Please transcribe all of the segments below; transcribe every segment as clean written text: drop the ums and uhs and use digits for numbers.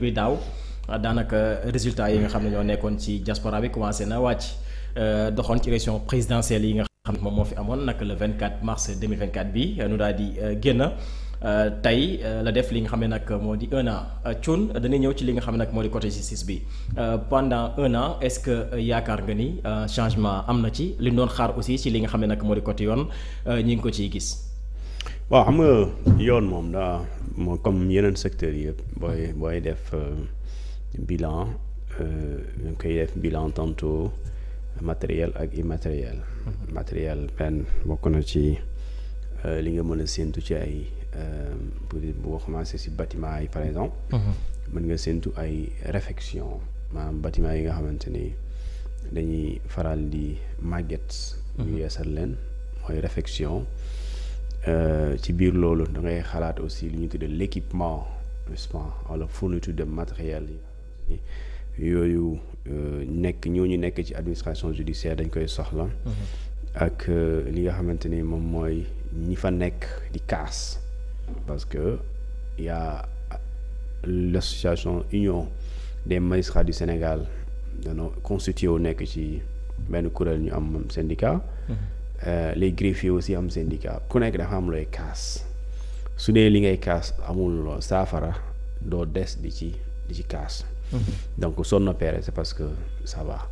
depuis daaw daanaka résultat yi nga xam ne ñoo nekkoon ci diaspora bi commencé na wàcc doxoon ci élection présidentielle yi nga xam ne moom moo fi amoon nag le 24 mars 2024 bi nu daal di génn tey la def li nga xam ne nag moo di 1 an Thioune dañuy ñëw ci li nga xam ne nag moo di côté justice bi pendant 1 an est-ce que yaakaar nga ni changement am na ci li ñu doon xaar aussi ci li nga xam ne nag moo di côté yoon ñi ngi ko ciy gis. waaw xam nga yoon moom daa moo comme yeneen secteurs yëpp booy def bilan da nga koy def bilan tantôt matériel ak immatériel. matériel benn bokk na ci li nga mën a séentu ci ay boo commencé si bâtiment yi par exemple. mën nga séentu ay réfection maanaam bâtiment yi nga xamante ni dañuy faral di màgget. ñu yeesal leen mooy réfection. ci biir loolu da ngay xalaat aussi li ñu tuddee l'équipement n'est-ce pas wala fourniture de matériel yi yooyu ñooñu nekk ci administration judiciaire dañ koy soxla. ak li nga xamante ni moom mooy ñi fa nekk di kaas parce que y a l'association union des magistrats du Sénégal dañoo constitué wu nekk ci benn kuréel ñu am syndicat. les greffiers aussi am syndicat ku nekk dafa am looy kaas su dee li ngay kaas amul saafara doo des di ci kaas. donc soo noppee c'est parce que ça va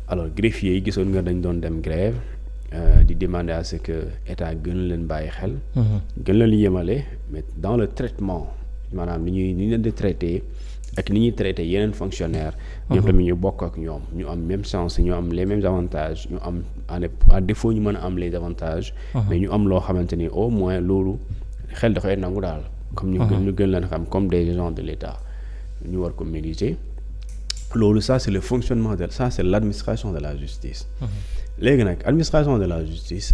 alors greffiers yi gisoon nga dañ doon dem grève di demander à ce que état gën leen bàyyi xel. gën leen yemale mais dans le traitement maanaam ni ñu leen di traité ak ni ñuy traité yeneen fonctionnaires. ñoom tamit ñu bokk ak ñoom ñu am même chance ñu am les mêmes avantages ñu am à défaut ñu mën a am les avantages. mais ñu am loo xamante ni au moins loolu xel da koy nangu daal. comme ñu gën leen xam comme des agents de l'État ñu war ko mériter. loolu ça c'est le fonctionnement de ça c'est l'administration de la justice. léegi nag administration de la justice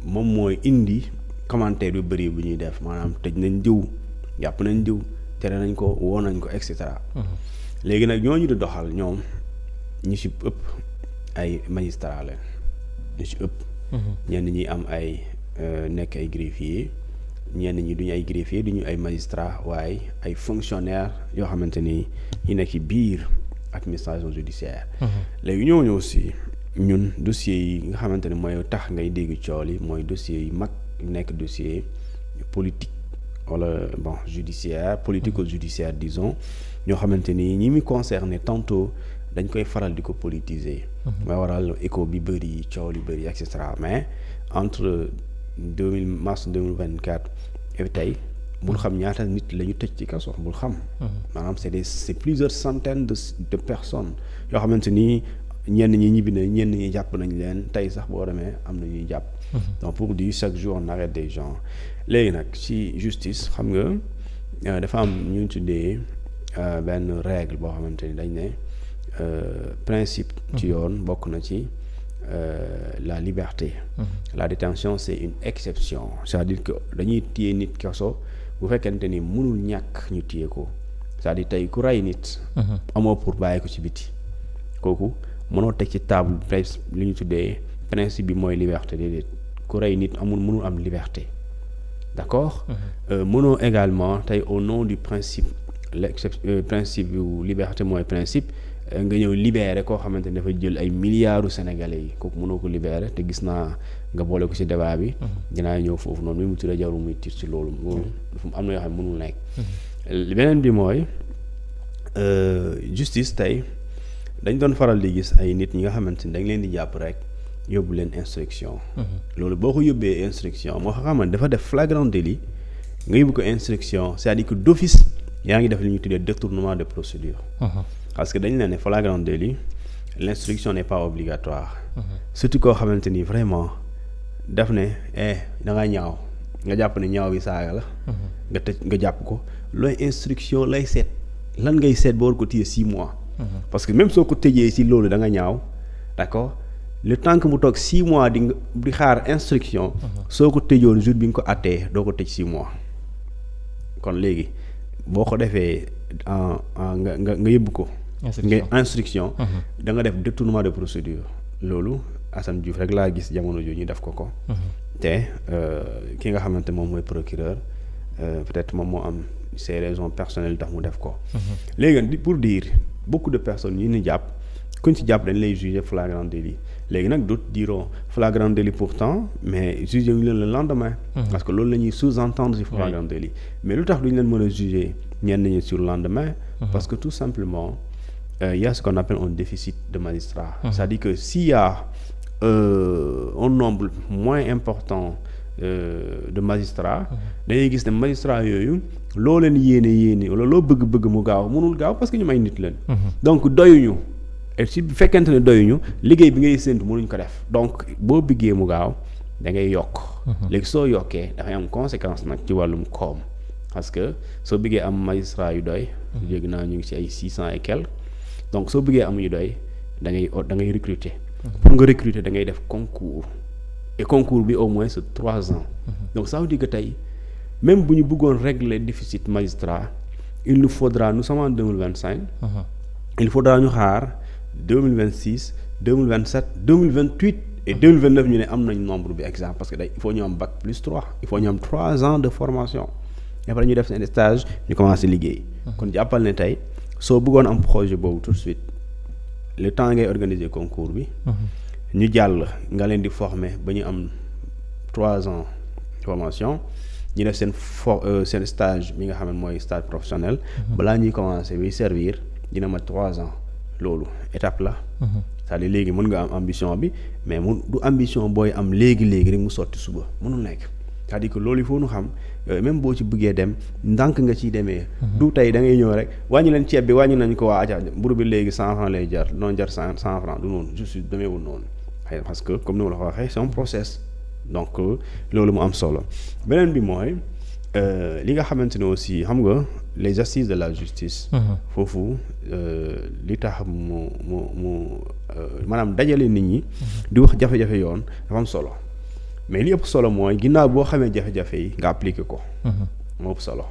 moom mooy indi commentaire yu bëri bu ñuy def maanaam tëj nañ diw jàpp nañ diw. tere nañ ko woo nañ ko et cetera. léegi nag ñooñu di doxal ñoom ñu ci ëpp ay magistrats la ñu ci ëpp. ñenn ñi am ay nekk ay greffiers ñenn ñi duñu ay greffiers duñu ay magistrats waaye ay fonctionnaires yoo xamante ni ñu nekk ci biir administration judiciaire. léegi ñooñu aussi ñun dossiers yi nga xamante ne mooy tax ngay dégg coow yi mooy dossiers yi mag nekk dossier politique. wala bon judiciaire politico-judiciaire disons ñoo xamante ni ñi muy concerné tantôt dañ koy faral di ko politiser. mooy waral écho bi bëri coow li bëri et cetera mais entre mars 2024 et tey bul xam ñaata nit la ñu tëj ci kaso bul xam. maanaam c'est plusieurs centaines de personnes yoo xamante ni ñenn ñi ñibbi na ñenn ñi jàpp nañ leen tey sax boo demee am na ñuy jàpp. donc pour dire chaque jour on arrête des gens. léegi nag ci justice xam nga dafa am ñu tuddee benn règle boo xamante ni dañ ne principe ci yoon bokk na ci la liberté. la détention c'est une exception c'est-à-dire que dañuy téye nit kaso bu fekkente ni mënul ñàkk ñu téye ko c'est-à-dire tey ku rey nit. amoo pour bàyyi ko ci biti kooku mënoo teg ci table li ñu tuddee principe bi mooy liberté déedéet ku rey nit mënul am liberté. d'accord. mënoo également tey au nom du principe principe yu liberté mooy principe nga ñëw libérer koo xamante ne dafa jël ay milliards sénégalais yi kooku mënoo ko libérer te gis naa nga boole ko ci débat bi. dinaa ñëw foofu noonu mu tudd jarul muy tiit ci loolu. loolu am na yoo xam ne mënul nekk. beneen bi mooy justice tey dañ doon faral di gis ay nit ñi nga xamante ni dañ leen di jàpp rek. yóbbu leen instruction. loolu boo ko yóbbee instruction moo xamante dafa def flagrant délit nga yóbbu ko instruction c'est-à-dire que d'office yaa ngi def li ñuy tuddee détournement de procédure. parce que dañ ne flagrant délit l'instruction n'est pas obligatoire. surtout koo xamante ni vraiment daf ne da nga ñaaw nga jàpp ne ñaaw bi saaga la. nga jàpp ko looy instruction lay seet lan ngay seet ba war ko téye 6 mois. parce que même soo ko tëjee ci loolu da nga ñaaw d'accord. le temps que mu toog 6 mois di xaar instruction. soo ko tëjoon jour bi nga ko attee doo ko tëj 6 mois. kon léegi boo ko defee nga yóbbu ko. instruction da nga def détournement de procédure. loolu Assane Diouf rek laa gis jamono jooju ñu def ko. te ki nga xamante moom mooy procureur peut-être moom moo am ses raisons personnelles tax mu def ko. léegi pour dire beaucoup de personnes yi ñu jàpp kuñ ci jàpp dañ lay juger flagrant délit léegi nag d'autres diront flagrant délit pourtant mais juger ñu leen le lendemain. parce que loolu la ñuy sous-entendre ci flagrant délit mais lu tax duñ leen mën a juger ñenn ñi sur le lendemain. parce que tout simplement il y a ce qu'on appelle un déficit de magistrats. c'est-à-dire que s'il y a un nombre moins important de magistrats. dañuy gis ne magistrats yooyu loo leen yéene wala loo bëgg mu gaaw mënul gaaw parce que ñu may nit leen. donc doyuñu et si bu fekkente ne doyuñu liggéey bi ngay séntu mënuñ ko def donc boo bëggee mu gaaw da ngay yokk. léegi soo yokkee dafay am conséquence nag ci wàllum koom parce que soo bëggee am magistrats yu doy. léegi naa ñu ngi ci ay 600 et quelques donc soo bëggee am yu doy da ngay recruter. pour nga recruter da ngay def concours et concours bi au moins c'est 3 ans. donc ça veut dire que tey même bu ñu bëggoon régler déficit magistrat il nous faudra nous sommes en 2025. il faudra ñu xaar 2026 2027 2028 et 2029 ñu ne am nañ nombre bi exemple parce que day il faut ñu am bac plus 3 il faut ñu am 3 ans de formation et après ñu def seen stage ñu commencé liggéey. kon jàppal ne tey soo bëggoon am projet boobu tout de suite le temps ngay organiser concours bi. ñu jàll nga leen di former ba ñu am 3 ans formation ñu def seen stage bi nga xam ne mooy stage professionnel. balaa ñuy commencer bi servir dina ma 3 ans loolu étape la. c'est-à-dire léegi mën nga am ambition bi mais du ambition booy am léegi rek mu sotti suba mënul nekk c'est-à-dire que loolu il faut ñu xam même boo ci bëggee dem ndànk nga ciy demee. du tey da ngay ñëw rek wàññi leen ceeb bi wàññi nañ ko waa aja mburu bi léegi 100 francs lay jar noonu jar 100 francs du noonu juste demeewul noonu parce que comme ni ma la ko waxee c'est un process donc loolu mu am solo beneen bi mooy li nga xamante ne aussi xam nga les assises de la justice. foofu li tax mu maanaam dajale nit ñi. di wax jafe-jafe yoon dafa am solo mais li ëpp solo mooy ginnaaw boo xamee jafe-jafe yi nga appliquer ko. moo ëpp solo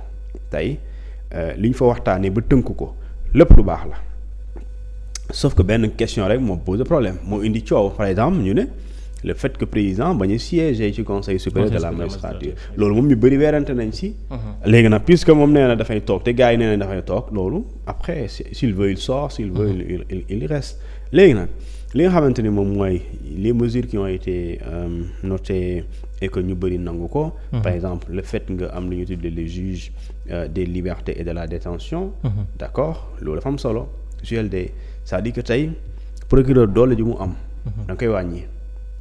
tey li ñu fa waxtaanee ba tënk ko lépp lu baax la sauf que benn question rek moo pose problème moo indi coow par exemple ñu ne. le fait que président bañ a siéger ci conseil supérieur de la magistrature loolu moom ñu bëri weerante nañ ci. léegi nag puisque moom nee na dafay toog te gars yi nee na dafay toog loolu après s'il veut il sort s'il veut il reste léegi nag li nga xamante ni moom mooy les mesures qui ont été notées et que ñu bëri nangu ko. par exemple le fait nga am lu ñu tuddee les juges des libertés et de la détention d'accord loolu dafa am solo JLD c'est-à-dire que tey procureur doole ji mu am da nga koy wàññi.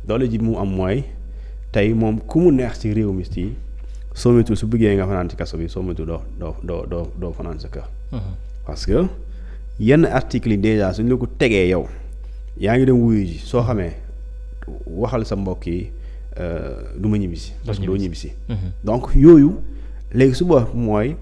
doole ji mu am mooy tey moom ku mu neex ci réew mi si soo moytuwul su bëggee nga fanaan ci kaso bi soo moytuwul doo fanaan sa kër. parce que yenn articles yi déjà suñ la ko tegee yow yaa ngi dem wuyu ji soo xamee waxal sa mbokk yi du ma ñibbisi. parce que doo ñibbisi. donc yooyu léegi suba mooy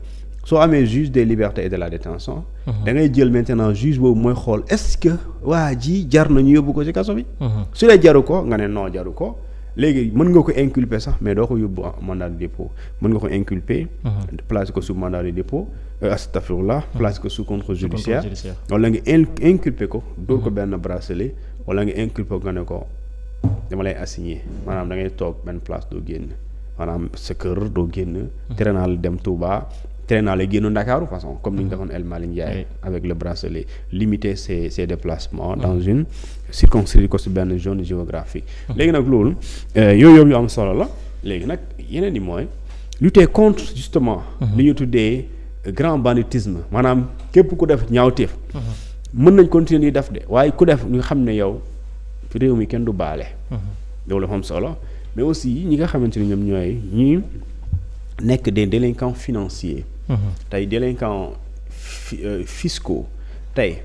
soo amee juge des libertés et de la détention da ngay jël maintenant juge boobu mooy xool est-ce que waa ji jar na ñu yóbbu ko ci kaso bi. su dee jaru ko nga ne non jaru ko léegi mën nga ko inculper sax mais doo ko yóbbu mandat de dépôt mën nga ko inculper. placer ko sous mandat de dépôt astafurlah placer ko sous contrôle judiciaire wala nga inculper ko dóor ko benn bracelet wala nga inculper ko nga ne ko dama lay assigner maanaam da ngay toog benn place doo génn maanaam sa kër doo génn. tere naa la dem Touba. tere naa lay génn Ndakaaru façon comme ni ñu defoon El Malick Ndiaye avec le bracelet limiter ses déplacements dans une circonscrire ko si benn zone géographique. léegi nag loolu yooyu yu am solo la léegi nag yeneen yi mooy lutter contre justement li ñu tuddee grand banditisme maanaam képp ku def ñaawteef mën nañ continuer di def de waaye ku def ñu xam ne yow réew mi kenn du baale. loolu dafa am solo mais aussi ñi nga xamante ni ñoom ñooy ñi nekk des délinquants financiers. tey délinquants fiscaux tey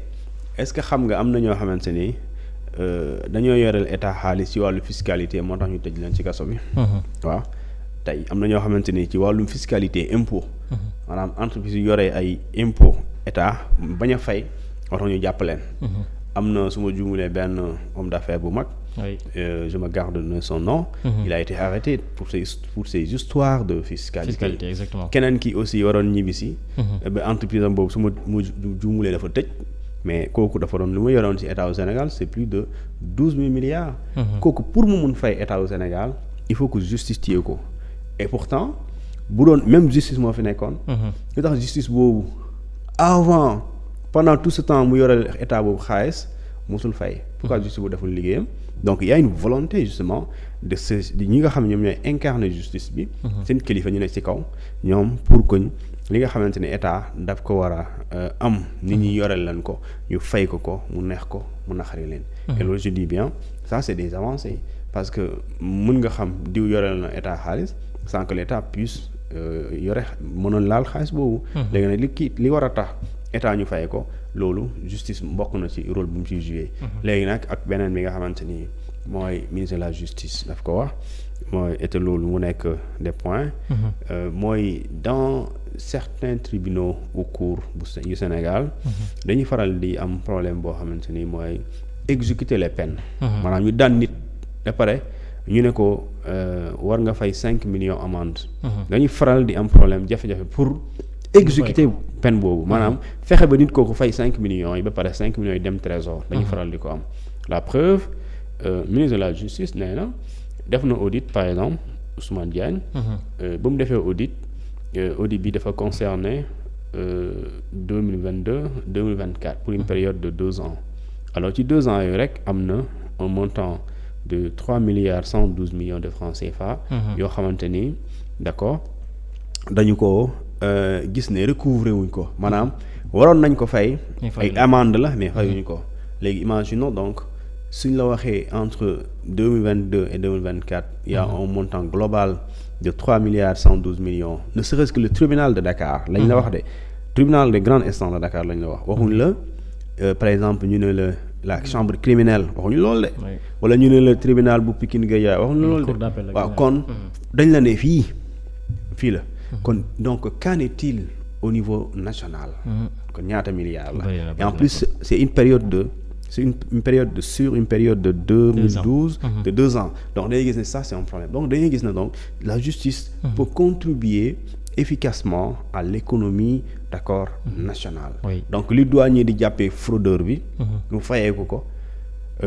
est-ce que xam nga am na ñoo xamante ni dañoo yoreel état xaalis ci wàllu fiscalité moo tax ñu tëj leen ci kaso bi. waaw tey am na ñoo xamante ni ci wàllum fiscalité impôt. maanaam entreprise yu yoree ay impôt état bañ a fay moo tax ñu jàpp leen. am na su ma juumulee benn homme d'affaires bu mag. Oui. Je me garde de son nom. Il a été arrêté pour ces histoires de fiscalité. Exactement. Keneen ki aussi waroon ñibbisi. ba entreprise am boobu su ma juumulee dafa tëj. mais kooku dafa doon lu ma yoroon ci état au Sénégal c'est plus de 12 000 milliards. kooku pour mu mun fay état au Sénégal il faut que justifier ko et pourtant bu doon même justice moo fi nekkoon. lu tax justice boobu avant pendant tout ce temps mu yoreel état boobu xaalis mosul fay. pourquoi justice boobu deful liggéeyam. donc il y a une volonté justement de ñi nga xam ne ñoom ñooy incarner justice bi. seen kilifa ñu ne ci kaw ñoom pour que li nga xamante ne état daf ko war a am nit ñi yoreel leen ko ñu fay ko mu neex ko mu naqari leen. et loolu je dis bien ça c'est des avancées parce que mën nga xam diw yoreel na état xaalis sans que l'état puisse yore mënoon laal xaalis boobu. léegi nag li war a tax état ñu fay ko loolu justice bokk na ci rôle bu mu ciy joué. léegi nag ak beneen bi nga xamante ni mooy ministre de la justice daf ko wax mooy et loolu mu nekk des points. mooy dans certains tribunaux ou cours yu Sénégal. dañuy faral di am problème boo xamante ni mooy exécuter les peines. maanaam ñu daan nit ba pare ñu ne ko war nga fay 5 millions amende. dañuy faral di am problème jafe-jafe pour exécuter peine boobu maanaam fexe ba nit kooku fay 5 millions yi ba pare 5 millions yi dem trésor dañuy faral di ko am. la preuve ministre de la justice nee na def na audit par exemple Ousmane Diagne. ba mu defee audit bi dafa concerner 2022 2024 pour une période de 2 ans alors ci 2 ans yooyu rek am na un montant de 3 milliards 112 millions de francs CFA. yoo xamante ni d'accord dañu ko gis ne recouvrer wuñ ko maanaam waroon nañ ko fay. ay amende la mais fayuñu ko. léegi imaginons donc suñ la waxee entre 2022 et 2024 il y a un montant global de 3 milliards 112 millions ne serait-ce que le tribunal de Dakar lañ la wax de tribunal de grande instance de Dakar lañ la wax waxuñ la par exemple ñu ne la chambre criminelle waxuñu loolu de wala ñu ne la tribunal bu Pikine Guédiawaye waxuñu loolu de waaw kon dañ la ne fii la kon donc qu'en est-il au niveau national kon ñaata milliards la et en plus c'est une période de sur une période de 2012 de 2 ans donc dañuy gis ne ça c'est un problème donc dañuy gis ne donc la justice peut contribuer efficacement à l'économie d'accord nationale donc li douanier di jàppee fraudeur bi mu fayee ko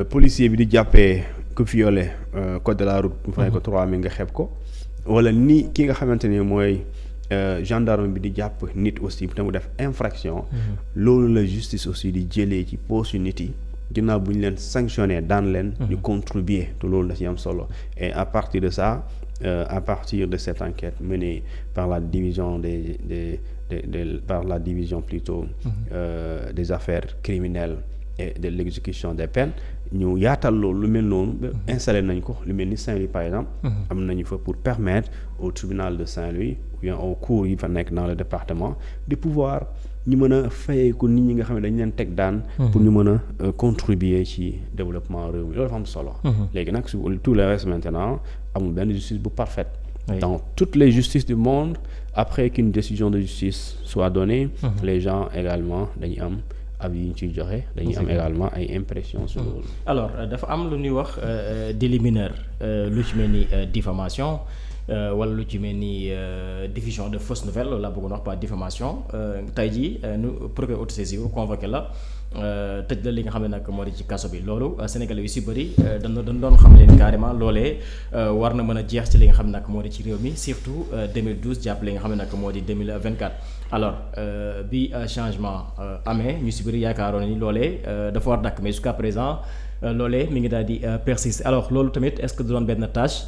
policier bi di jàppee ku violé code de la route mu fayee ko 3000 nga xeeb ko wala ni ki nga xamante ne mooy gendarme bi di jàpp nit aussi te mu def infraction loolu la justice aussi di jëlee ci poche nit yi ginnaaw bu ñu leen sanctionné daan leen ñu contribuer te loolu da ci am solo et à partir de ça à partir de cette enquête menée par la division par la division plutôt des affaires criminelles et de l'exécution des peines ñu yaatal loolu lu mel noonu installé nañ ko lu mel ni Saint-Louis par exemple am nañu fa pour permettre au tribunal de Saint-Louis ou bien aux cours yi fa nekk dans le département de pouvoir ñu mën a fayeeku nit ñi nga xam ne dañu leen teg daan pour ñu mën a contribuer ci développement réew mi loolu dafa am solo léegi nag sur tout le reste maintenant amul benn justice bu parfaite dans toutes les justices du monde après qu'une décision de justice soit donnée les gens également dañuy am avis yi ñu ciy joxe dañuy am également ay impressions sur loolu alors dafa am lu ñuy wax délit mineur lu ci mel ni diffamation wala lu ci mel ni diffusion de fausses nouvelles loolu laa bëggoon wax pas diffamation tey jii nu procureur autosaisir convoqué la tëj la li nga xam ne nag moo di ci kaso bi loolu Sénégalais yu si bëri dañ doon xam leen carrément loolee war na mën a jeex ci li nga xam ne nag moo di ci réew mi surtout 2012 jàpp li nga xam ne nag moo di 2024 alors bi changement amee ñu si bëri yaakaaroon ni loolee dafa war dakk mais jusqu'à présent loolee mi ngi daal di persister alors loolu tamit est-ce que du doon benn tâche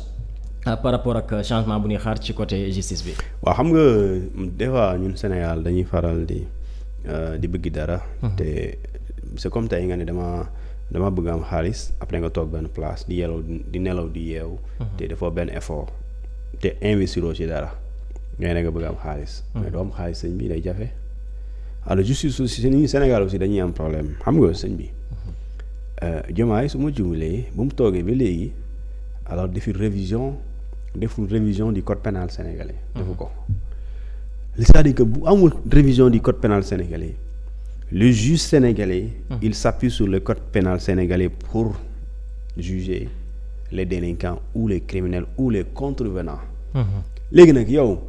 par rapport ak changement bu ñuy xaar ci côté justice bi. waaw xam nga des fois ñun Sénégal dañuy faral di bëgg dara. te c'est comme tey nga ne dama bëgg am xaalis après nga toog benn place di nelaw di yeewu. te dafoo benn effort te investiroo ci dara ngay ne nga bëgg am xaalis. mais doo am xaalis sëñ bi day jafe. alors justice aussi ni Sénégal aussi dañuy am problème xam nga sëñ bi. Diomaye su ma juumalee bu mu toogee ba léegi alors deful révision du code pénal sénégalais. defu ko c'est-à-dire que bu amul révision du code pénal sénégalais le juge sénégalais. il s'appuie sur le code pénal sénégalais pour juger les délinquants ou les criminels ou les contrevenants. léegi nag yow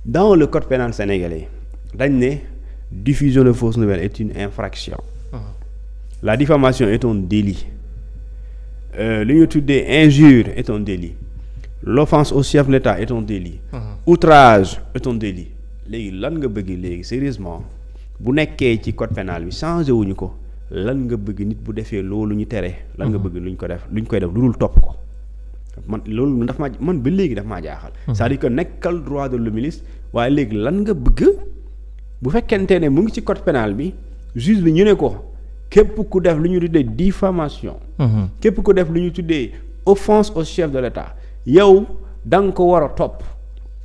dans le code pénal sénégalais dañ ne diffusion de fausses nouvelles est une infraction. La diffamation est un délit. Li ñu tuddee injure est un délit. L'offense au chef de l'État est un délit. outrage est un délit léegi lan nga bëgg léegi sérieusement bu nekkee ci code pénal bi changé wuñu ko lan nga bëgg nit bu defee loolu ñu tere lan nga bëgg luñ koy def lu dul topp ko man loolu daf maa man ba léegi daf maa jaaxal c'est-à-dire que nekkal droit de l'hommiste waaye léegi lan nga bëgg bu fekkente ne mu ngi ci code pénal bi juge bi ñu ne ko képp ku def lu ñu tuddee diffamation képp ku def lu ñu tuddee offense au chef de l'État yow da nga ko war a topp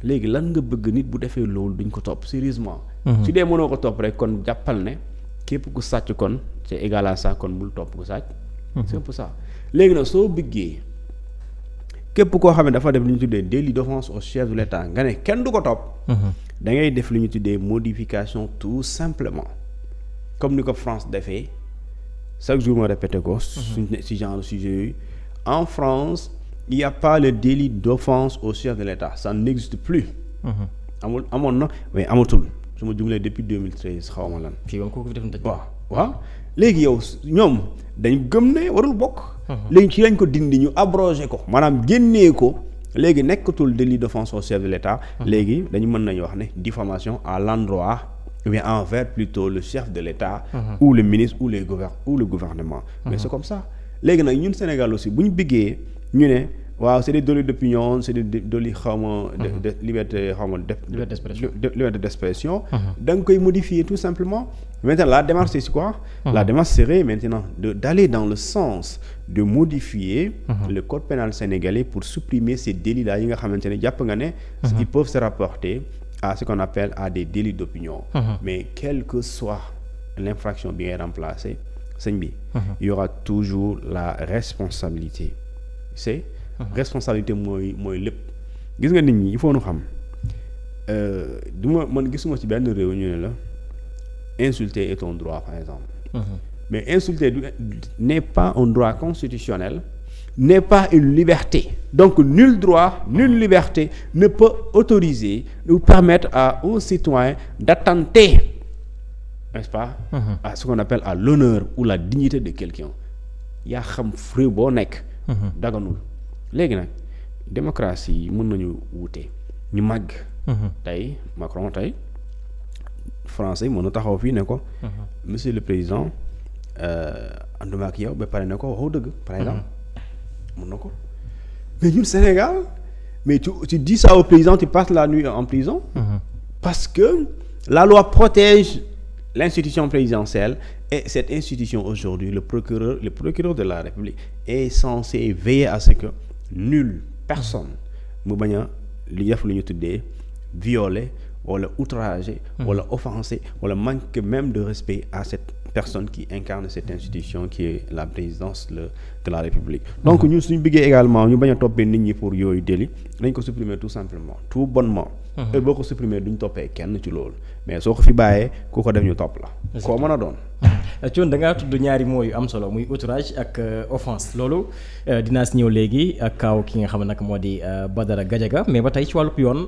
léegi lan nga bëgg nit bu defee loolu duñ ko topp sérieusement su dee mënoo ko topp rek kon jàppal ne képp ku sàcc kon c'est égal à ça kon bul topp ku sàcc c'est un peu ça léegi nag soo bëggee képp koo xam ne dafa def lu ñu tuddee délit d'offense au chef de l'État nga ne kenn du ko topp da ngay def lu ñu tuddee modification tout simplement comme ni ko France defee chaque jour ma répété ko si genre sujet yooyu en France il y a pas le délit d'offense au chef de l'État ça n'existe plus amoon na mais amatul su ma jumlee depuis 2013 xaw ma lan fii moom kooku def na waaw léegi yow ñoom dañ gëm ne warul bokk léegi ci lañ ko dindi ñu abrogé ko maanaam génnee ko léegi nekkatul délit d'offense au chef de l'État léegi dañu mën nañu wax ne diffamation à l'endroit ou bien envers plutôt le chef de l'État ou le ministre ou le gouvernement mais c'est comme ça léegi nag ñun Sénégal aussi bu ñu bëggee ñu ne waaw c'est des délits d'opinion c'est des délits xawma de liberté xawma liberté d'expression da nga koy modifier tout simplement maintenant la démarche c'est quoi la démarche serait maintenant d'aller dans le sens de modifier le code pénal sénégalais pour supprimer ces délits là yi nga xamante ne jàpp nga ne ils peuvent se rapporter à ce qu'on appelle à des délits d'opinion mais quelle que soit l'infraction bi ngay remplacer sëñ bi il y aura toujours la responsabilité c'est responsabilité mooy lépp gis nga nit ñi il faut nu xam man gisuma ci benn réew ñu ne la insulter est un droit par exemple mais insulter n'est pas un droit constitutionnel n'est pas une liberté donc nul droit nulle liberté ne peut autoriser ou permettre à un citoyen d'attenter n'est-ce pas à ce qu'on appelle à l'honneur ou la dignité de quelqu'un yaa xam réew boo nekk daganul léegi nag démocratie yi mën nañu wute ñu màgg tey Macron tey français mën na taxaw fii ne ko monsieur le président ànduma ak yow ba pare ne ko waxoo dëgg par exemple mën na ko mais ñun Sénégal mais tu dis ça au président tu passes la nuit en prison parce que la loi protège l'institution présidentielle et cette institution aujourd'hui le procureur de la République est censé veiller à ce que nulle personne mu bañ a li def lu ñu tuddee violer wala outrager wala offenser wala manquer même de respect à cette personne qui incarne cette institution qui est la présidence de la République donc ñun suñu bëggee également ñu bañ a toppee nit ñi pour yooyu délit dañ ko supprimer tout simplement tout bonnement et boo ko supprimer duñ toppee kenn ci loolu mais soo ko fi bàyyee ku ko def ñu topp la koo mën a doon Thione da ngaa tudd ñaari mots yu am solo muy outrage ak offense loolu dinaa si ñëw léegi ak kaaw ki nga xam ne nag moo di Badara Gadiaga mais ba tey ci wàllub yoon